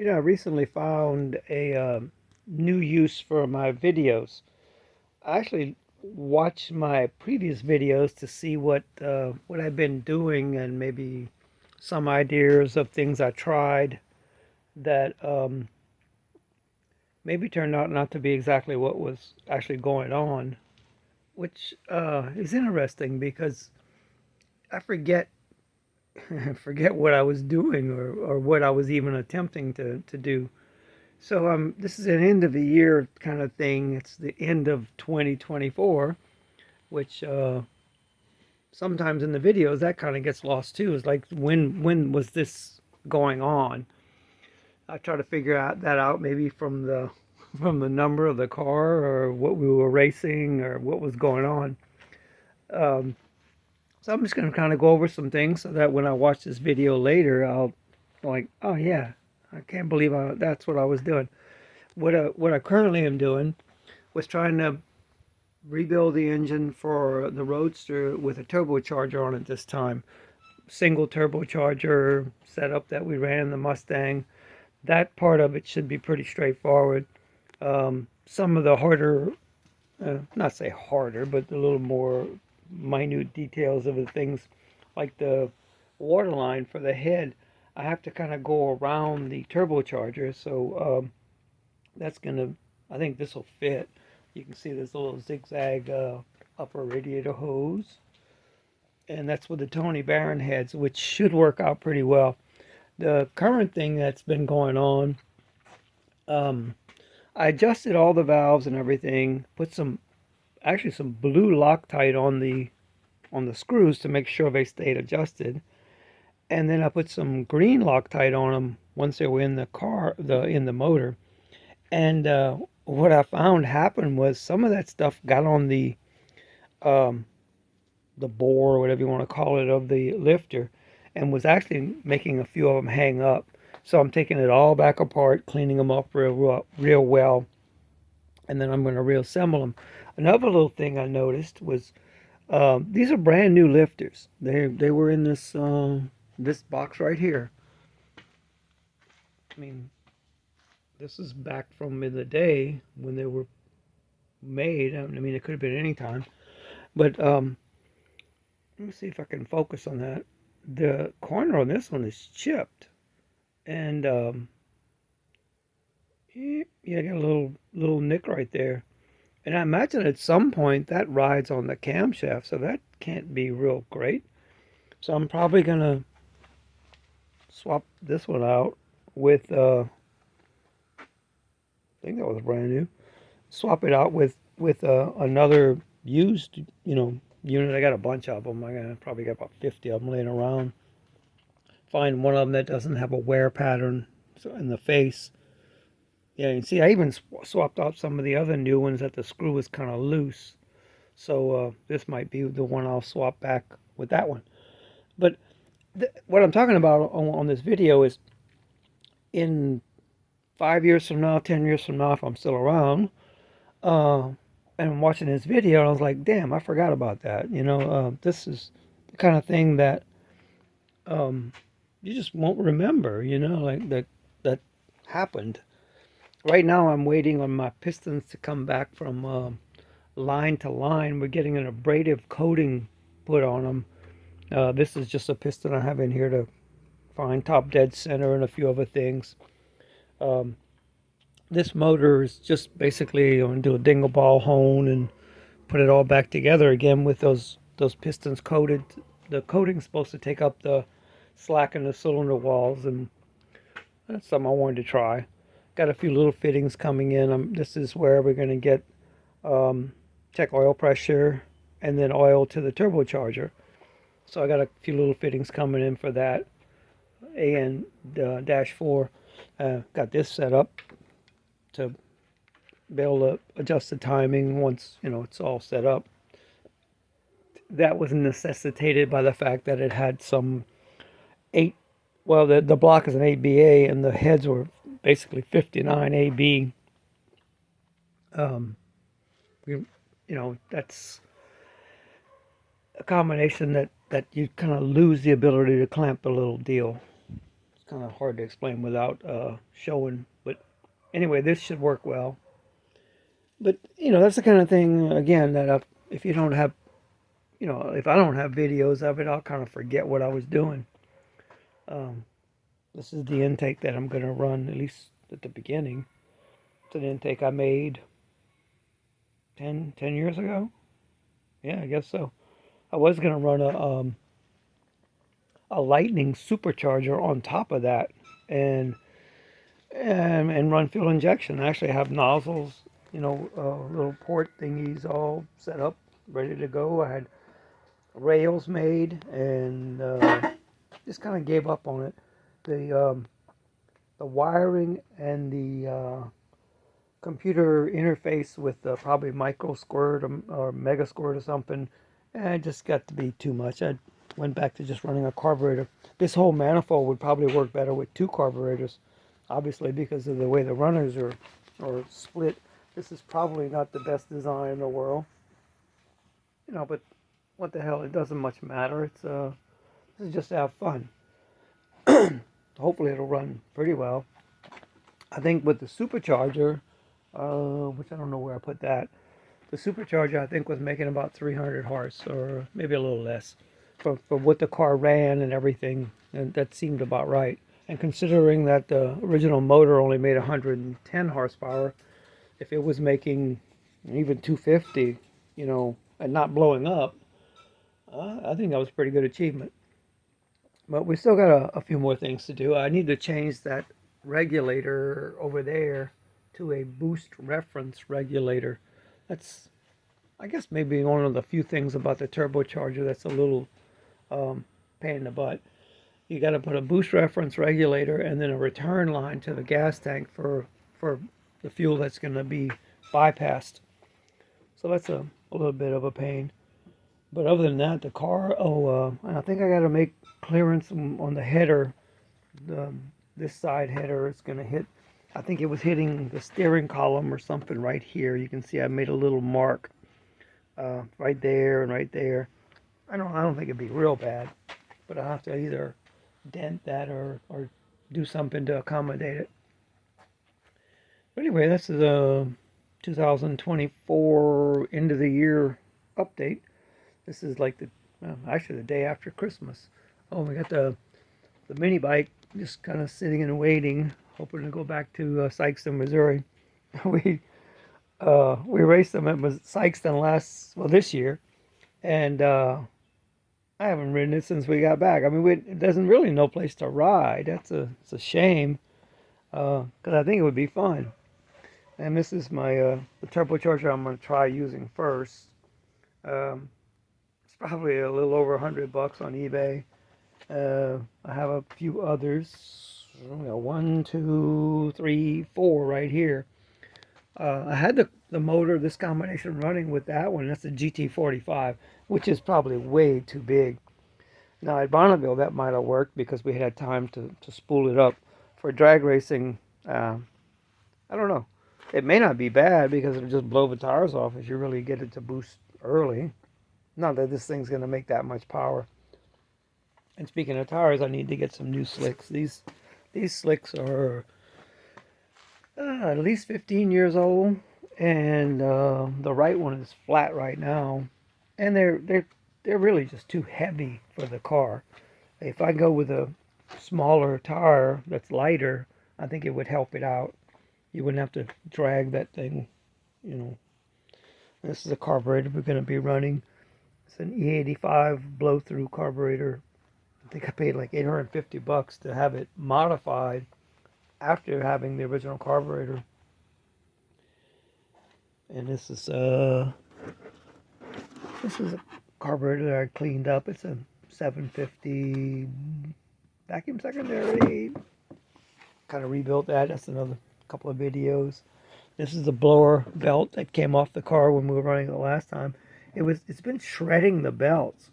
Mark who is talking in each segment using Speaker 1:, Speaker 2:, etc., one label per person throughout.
Speaker 1: I recently found a new use for my videos. I actually watched my previous videos to see what I've been doing and maybe some ideas of things I tried that maybe turned out not to be exactly what was actually going on, which is interesting because I forget what I was doing or what I was even attempting to do. So this is an end of the year kind of thing. It's the end of 2024, which sometimes in the videos that kind of gets lost too. It's like when was this going on? I try to figure that out maybe from the from the number of the car or what we were racing or what was going on. Um, so I'm just going to kind of go over some things so that when I watch this video later, I'll like, oh yeah, I can't believe that's what I was doing. What I currently am doing was trying to rebuild the engine for the Roadster with a turbocharger on it this time. Single turbocharger setup that we ran in the Mustang. That part of it should be pretty straightforward. Some of the harder, not say harder, but a little more minute details of the things, like the water line for the head, I have to kind of go around the turbocharger. So that's gonna, I think this will fit. You can see this little zigzag upper radiator hose, and that's with the Tony Barron heads, which should work out pretty well. The current thing that's been going on, um, I adjusted all the valves and everything, put some blue Loctite on the screws to make sure they stayed adjusted, and then I put some green Loctite on them once they were in the car, in the motor. And what I found happened was some of that stuff got on um, the bore, or whatever you want to call it, of the lifter, and was actually making a few of them hang up. So I'm taking it all back apart, cleaning them up real well, and then I'm going to reassemble them. Another little thing I noticed was these are brand new lifters. They were in this box right here. I mean, this is back from in the day when they were made. I mean, it could have been any time. But let me see if I can focus on that. The corner on this one is chipped, and yeah, I got a little nick right there. And I imagine at some point that rides on the camshaft, so that can't be real great. So I'm probably gonna swap this one out with I think that was brand new. Swap it out with another used, unit. I got a bunch of them. Probably got about 50 of them laying around. Find one of them that doesn't have a wear pattern in the face. Yeah, you can see I even swapped out some of the other new ones that the screw was kind of loose. So this might be the one I'll swap back with that one. But what I'm talking about on this video is in 5 years from now, 10 years from now, if I'm still around, uh, and I'm watching this video, and I was like, damn, I forgot about that. This is the kind of thing that um, you just won't remember, like that happened. Right now, I'm waiting on my pistons to come back from line to line. We're getting an abrasive coating put on them. This is just a piston I have in here to find top dead center and a few other things. Um, this motor is just basically going to do a dingle ball hone and put it all back together again with those pistons coated. The coating's supposed to take up the slack in the cylinder walls, and that's something I wanted to try. Got a few little fittings coming in. This is where we're going to get um, check oil pressure and then oil to the turbocharger. So I got a few little fittings coming in for that. AN dash 4. Got this set up to be able to adjust the timing once it's all set up. That was necessitated by the fact that it had some eight. Well, the block is an 8BA and the heads were basically 59AB. Um, that's a combination that you kind of lose the ability to clamp the little deal. kind of hard to explain without showing. But anyway, this should work well. But that's the kind of thing again that if you don't have, if I don't have videos of it, I'll kind of forget what I was doing. Um, this is the intake that I'm going to run at least at the beginning. It's an intake I made 10 years ago. Yeah, I guess so. I was going to run a lightning supercharger on top of that, and run fuel injection. I actually have nozzles, little port thingies all set up, ready to go. I had rails made, and just kind of gave up on it. The wiring and the computer interface with probably micro squirt or mega squirt or something, and it just got to be too much. I went back to just running a carburetor. This whole manifold would probably work better with two carburetors, obviously because of the way the runners are split. This is probably not the best design in the world, but what the hell? It doesn't much matter. This is just to have fun. Hopefully it'll run pretty well. I think with the supercharger, which I don't know where I put that. The supercharger I think was making about 300 horse, or maybe a little less, for what the car ran and everything, and that seemed about right. And considering that the original motor only made 110 horsepower, if it was making even 250, and not blowing up, I think that was a pretty good achievement. But we still got a few more things to do. I need to change that regulator over there to a boost reference regulator. That's, I guess, maybe one of the few things about the turbocharger that's a little pain in the butt. You got to put a boost reference regulator and then a return line to the gas tank for the fuel that's going to be bypassed. So that's a little bit of a pain. But other than that, the car, I think I got to make clearance on the header. This side header is going to hit, I think it was hitting the steering column or something right here. You can see I made a little mark right there and right there. I don't think it'd be real bad, but I'll have to either dent that or do something to accommodate it. But anyway, that's the 2024 end of the year update. This is like actually the day after Christmas. Oh, we got the mini bike just kind of sitting and waiting, hoping to go back to Sikeston, Missouri. we raced them at Sikeston this year, and I haven't ridden it since we got back. I mean, there's really no place to ride. It's a shame, because I think it would be fun. And this is my the turbocharger I'm going to try using first. It's probably a little over $100 on eBay. I have a few others. 1, 2, 3, 4 right here. I had the motor, this combination running with that one. That's the GT45, which is probably way too big. Now at Bonneville that might have worked because we had time to spool it up. For drag racing, I don't know. It may not be bad because it'll just blow the tires off if you really get it to boost early. Not that this thing's going to make that much power. And speaking of tires, I need to get some new slicks. These slicks are at least 15 years old, and the right one is flat right now, and they're really just too heavy for the car. If I go with a smaller tire that's lighter, I think it would help it out. You wouldn't have to drag that thing, This is a carburetor we're going to be running. It's an E85 blow-through carburetor. I think I paid like $850 to have it modified after having the original carburetor. And this is a carburetor that I cleaned up. It's a 750 vacuum secondary. Kind of rebuilt that. That's another couple of videos. This is the blower belt that came off the car when we were running it the last time. It's been shredding the belts.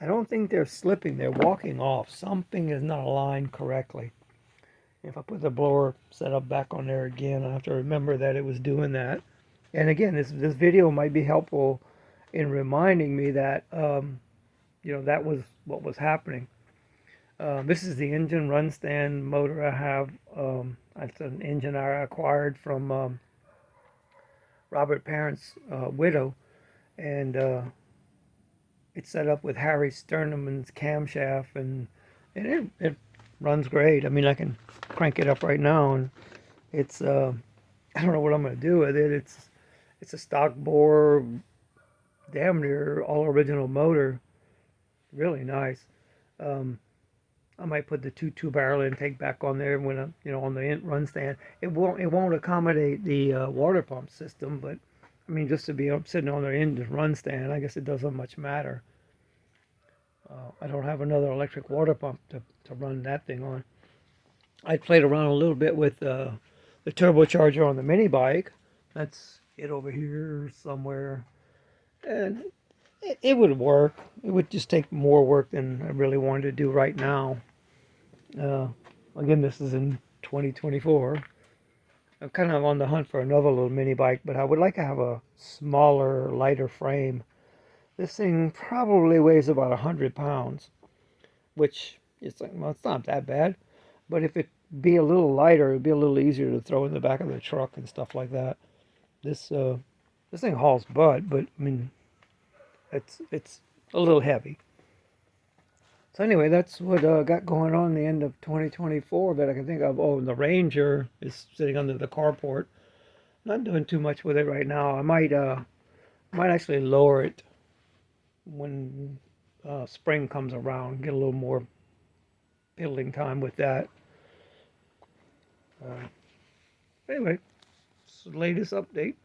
Speaker 1: I don't think they're slipping. They're walking off. Something is not aligned correctly. If I put the blower setup back on there again, I have to remember that it was doing that. And again, this video might be helpful in reminding me that that was what was happening. This is the engine run stand motor I have. It's an engine I acquired from Robert Parent's widow, and it's set up with Harry Sternman's camshaft, and it runs great. I mean, I can crank it up right now, and it's I don't know what I'm gonna do with it. It's a stock bore, damn near all original motor, really nice. Um, I might put the two barrel intake back on there when I'm, on the run stand. It won't accommodate the water pump system, but I mean, just to be up sitting on the end run stand, I guess it doesn't much matter. I don't have another electric water pump to run that thing on. I played around a little bit with the turbocharger on the mini bike. That's it over here somewhere, and it would work. It would just take more work than I really wanted to do right now. Uh, Again, this is in 2024. I'm kind of on the hunt for another little mini bike, but I would like to have a smaller, lighter frame. This thing probably weighs about 100 pounds, which is like, well, it's not that bad. But if it be a little lighter, it'd be a little easier to throw in the back of the truck and stuff like that. This this thing hauls butt, but I mean, it's a little heavy. So anyway, that's what got going on the end of 2024 that I can think of. Oh, and the Ranger is sitting under the carport. Not doing too much with it right now. I might actually lower it when spring comes around. Get a little more piddling time with that. Uh, anyway, it's the latest update.